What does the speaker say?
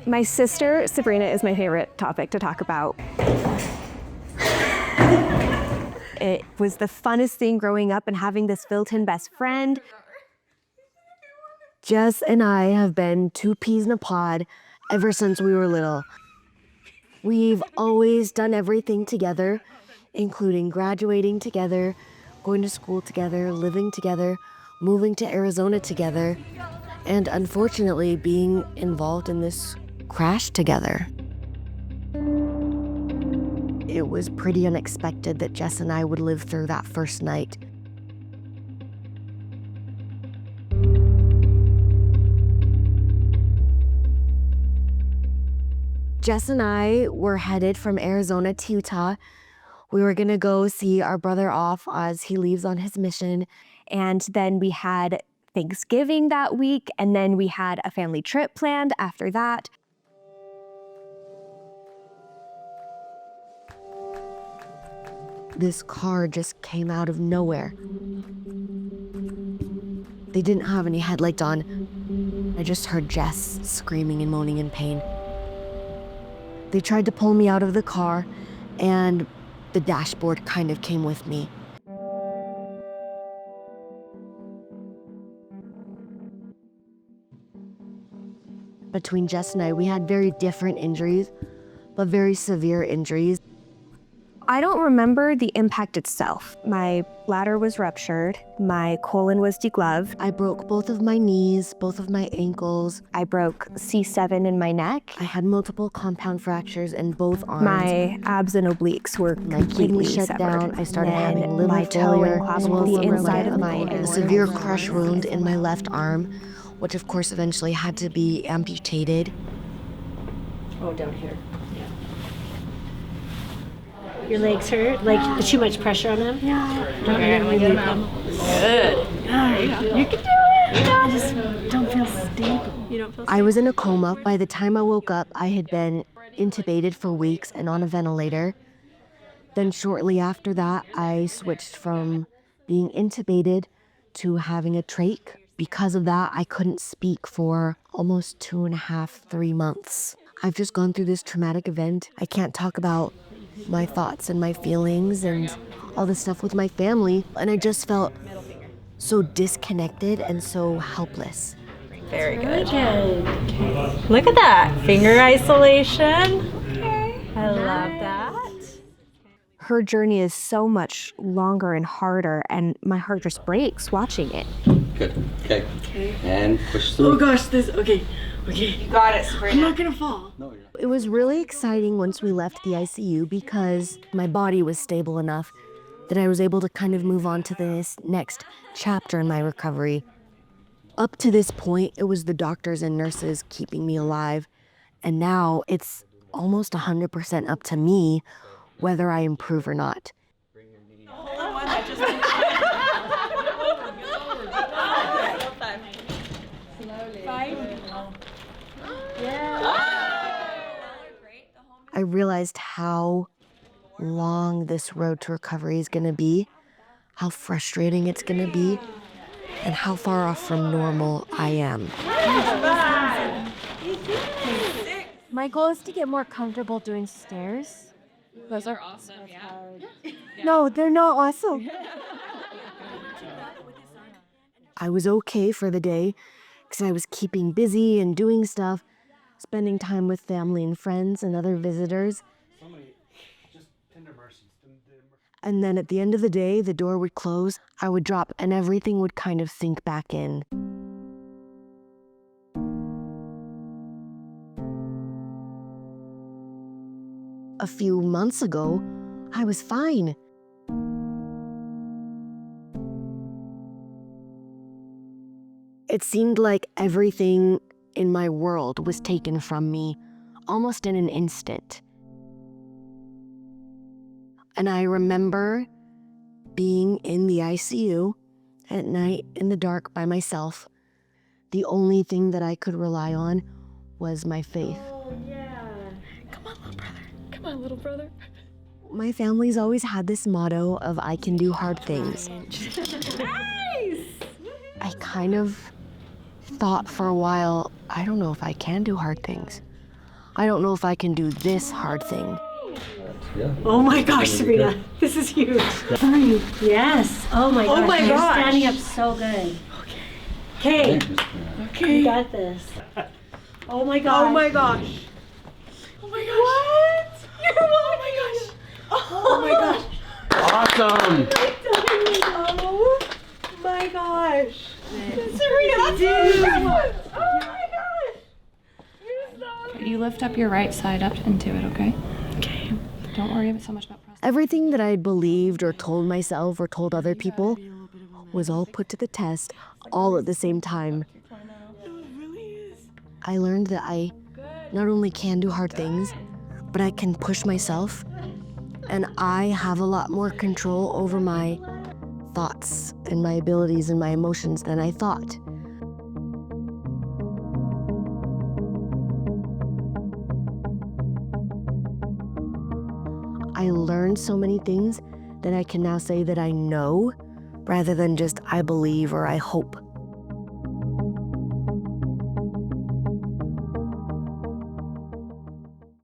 My sister, Sabrina, is my favorite topic to talk about. It was the funnest thing growing up and having this built-in best friend. Jess and I have been two peas in a pod ever since we were little. We've always done everything together, including graduating together, going to school together, living together, moving to Arizona together, and unfortunately being involved in this crash together. It was pretty unexpected that Jess and I would live through that first night. Jess and I were headed from Arizona to Utah. We were gonna go see our brother off as he leaves on his mission. And then we had Thanksgiving that week, and then we had a family trip planned after that. This car just came out of nowhere. They didn't have any headlights on. I just heard Jess screaming and moaning in pain. They tried to pull me out of the car, and the dashboard kind of came with me. Between Jess and I, we had very different injuries, but very severe injuries. I don't remember the impact itself. My bladder was ruptured, my colon was degloved. I broke both of my knees, both of my ankles. I broke C7 in my neck. I had multiple compound fractures in both arms. My abs and obliques were My completely kidney shut severed. down. I started And having liver my toe failure, and as clavicle, well as the some inside of my a severe crush wound in my left arm, which of course eventually had to be amputated. Oh, down here. Your legs hurt? Like too much pressure on them? Yeah. Don't really move them. Good. You can do it. I just don't feel stable. You don't feel I was in a coma. By the time I woke up, I had been intubated for weeks and on a ventilator. Then shortly after that, I switched from being intubated to having a trach. Because of that, I couldn't speak for almost 2.5, 3 months. I've just gone through this traumatic event. I can't talk about my thoughts and my feelings and all this stuff with my family. And I just felt so disconnected and so helpless. Very good. Good. Look at that. Finger isolation. Okay. I love that. Her journey is so much longer and harder, and my heart just breaks watching it. Good. Okay. And push through. Oh gosh, okay. You got it, Sabrina. I'm not gonna fall. No, you're not. It was really exciting once we left the ICU because my body was stable enough that I was able to kind of move on to this next chapter in my recovery. Up to this point, it was the doctors and nurses keeping me alive, and now it's almost 100% up to me whether I improve or not. I realized how long this road to recovery is gonna be, how frustrating it's gonna be, and how far off from normal I am. My goal is to get more comfortable doing stairs. Those are awesome, yeah. No, they're not awesome. I was okay for the day because I was keeping busy and doing stuff, spending time with family and friends and other visitors. And then at the end of the day, the door would close, I would drop, and everything would kind of sink back in. A few months ago, I was fine. It seemed like everything in my world was taken from me almost in an instant. And I remember being in the ICU at night in the dark by myself. The only thing that I could rely on was my faith. Oh yeah. Come on, little brother. Come on, little brother. My family's always had this motto of I can do hard things. Nice! I kind of thought for a while, I don't know if I can do hard things. I don't know if I can do this hard thing. Yeah. Oh my gosh, Sabrina, this is huge. 3. Yes. Oh my gosh. my You're gosh. standing up so good. Okay. Okay. You got this. Oh my gosh. Oh my gosh. Oh my gosh. What? You're walking. Oh my gosh. Awesome. Oh my gosh. Serena, that's awesome. Oh my gosh. You're so You lift up your right side up into it, okay? Okay. Don't worry so much about processing. Everything that I believed or told myself or told other people was all put to the test all at the same time. I learned that I not only can do hard things, but I can push myself, and I have a lot more control over my thoughts and my abilities and my emotions than I thought. I learned so many things that I can now say that I know rather than just I believe or I hope.